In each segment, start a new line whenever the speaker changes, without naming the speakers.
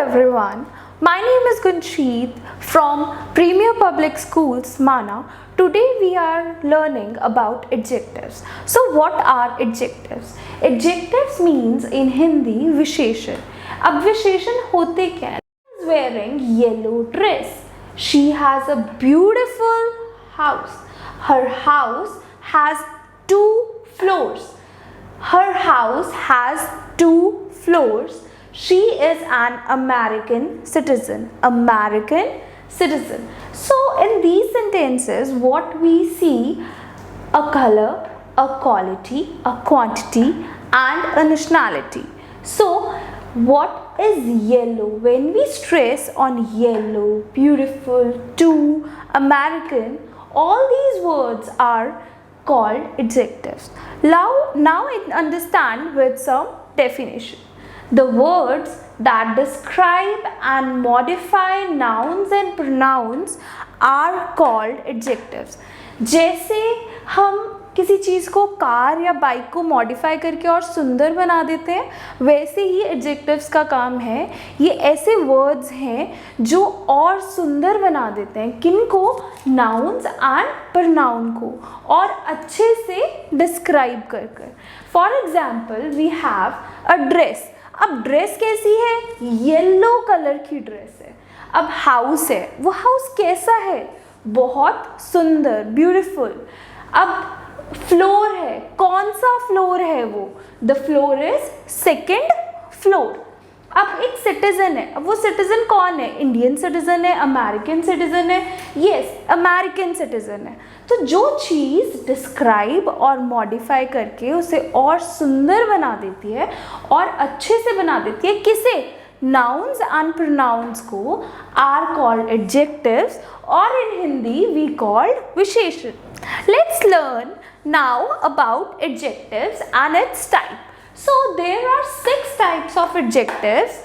everyone, my name is Gunshit from Premier Public Schools, Mana. Today we are learning about adjectives. So what are adjectives? Adjectives means in Hindi विशेषण. अब विशेषण होते क्या हैं? She is wearing yellow dress. She has a beautiful house. Her house has 2 floors. Her house has 2 floors. She is an American citizen. American citizen. So in these sentences, what we see: a color, a quality, a quantity, and a nationality. So what is yellow? When we stress on yellow, beautiful, too, American, all these words are called adjectives. Now understand with some definition. The words that describe and modify nouns and pronouns are called adjectives. जैसे हम किसी चीज़ को car या bike को modify करके और सुंदर बना देते हैं, वैसे ही एडजेक्टिव्स का काम है. ये ऐसे वर्ड्स हैं जो और सुंदर बना देते हैं किनको? नाउन्स एंड प्रनाउन को, और अच्छे से डिस्क्राइब कर. For example we have a dress. अब ड्रेस कैसी है? येलो कलर की ड्रेस है. अब हाउस है, वो हाउस कैसा है? बहुत सुंदर, ब्यूटीफुल. अब फ्लोर है, कौन सा फ्लोर है वो? The floor is 2nd floor. अब एक सिटीजन है. अब वो सिटीजन कौन है? इंडियन सिटीजन है, अमेरिकन सिटीजन है? यस, अमेरिकन सिटीजन है. तो जो चीज़ डिस्क्राइब और मॉडिफाई करके उसे और सुंदर बना देती है और अच्छे से बना देती है, किसे? नाउन्स एंड प्रोनाउंस को आर कॉल्ड एडजेक्टिव्स, और इन हिंदी वी कॉल्ड विशेषण. Let's learn now about adjectives and its type. So there are 6 types of adjectives.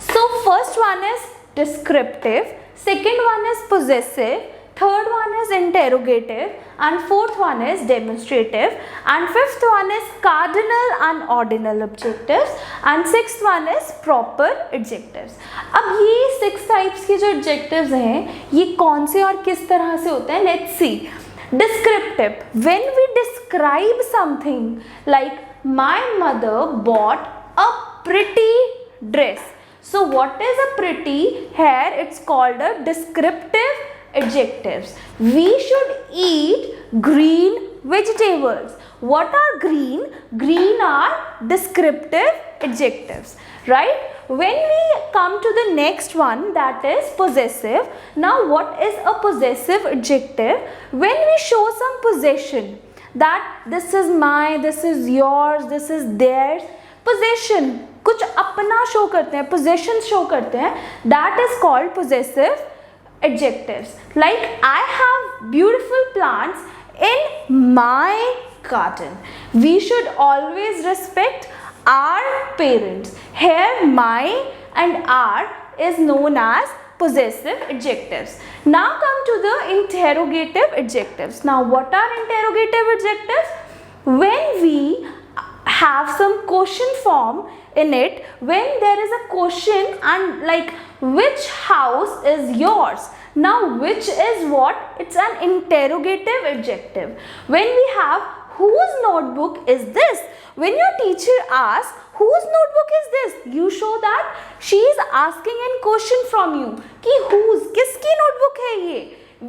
So first one is descriptive, second one is possessive, third one is interrogative, and fourth one is demonstrative, and fifth one is cardinal and ordinal adjectives, and sixth one is proper adjectives. अब ये 6 types के जो adjectives हैं, ये कौन से और किस तरह से होते हैं? Let's see. Descriptive, when we describe something, like my mother bought a pretty dress. So what is a pretty? Here it's called a descriptive adjectives. We should eat green vegetables. What are green? Green are descriptive adjectives, right? When we come to the next one, that is possessive. Now what is a possessive adjective? When we show some possession, that this is my, this is yours, this is theirs. Possession, कुछ अपना show करते हैं, possession show करते हैं, that is called possessive adjectives. Like I have beautiful plants in my garden. We should always respect our parents. Here my and our is known as possessive adjectives. Now come to the interrogative adjectives. Now what are interrogative adjectives? When we have some question form in it, when there is a question and like which house is yours? Now which is what? It's an interrogative adjective. When we have whose notebook is this? When your teacher asks whose notebook is this, you show that she is asking a question from you कि whose, किसकी notebook है ये?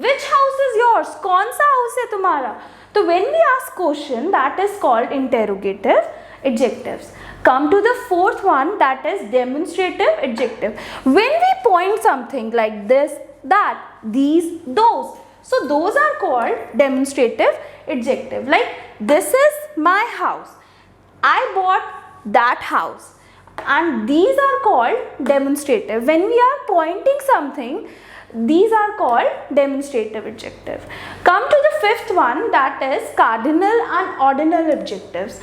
Which house is yours? कौन सा house है तुम्हारा? तो when we ask question, that is called interrogative adjectives. Come to the fourth one, that is demonstrative adjective. When we point something like this, that, these, those, so those are called demonstrative adjective. Like this is my house, I bought that house, and these are called demonstrative. When we are pointing something, these are called demonstrative adjective. Come to the fifth one, that is cardinal and ordinal adjectives.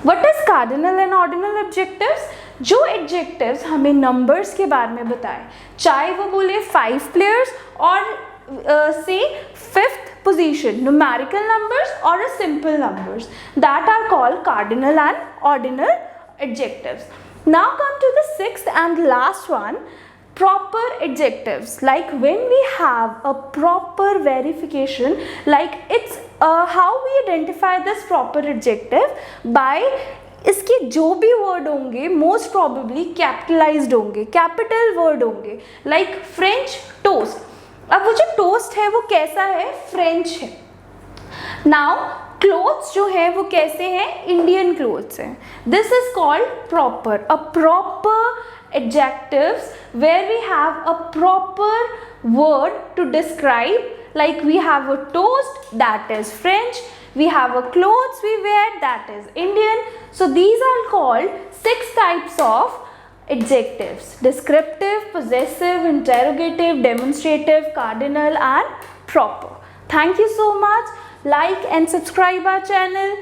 What is cardinal and ordinal adjectives? जो adjectives हमें numbers के बारे में बताए, चाहे वो बोले 5 players और say 5th position, numerical numbers or a simple numbers, that are called cardinal and ordinal adjectives. Now come to the 6th and last one, proper adjectives, like when we have a proper verification, like it's how we identify this proper adjective by इसके जो भी word होंगे most probably capitalised होंगे, capital word होंगे, like French toast. अब वो जो toast है वो कैसा है, फ्रेंच है। नाउ क्लोथ्स जो है वो कैसे हैं, इंडियन क्लोथ्स हैं। This is called proper, a proper adjectives where we have a proper word to describe, like we have a toast, that is French, we have a clothes we wear, that is Indian. So these are called 6 types of adjectives: descriptive, possessive, interrogative, demonstrative, cardinal and proper. Thank you so much. Like and subscribe our channel.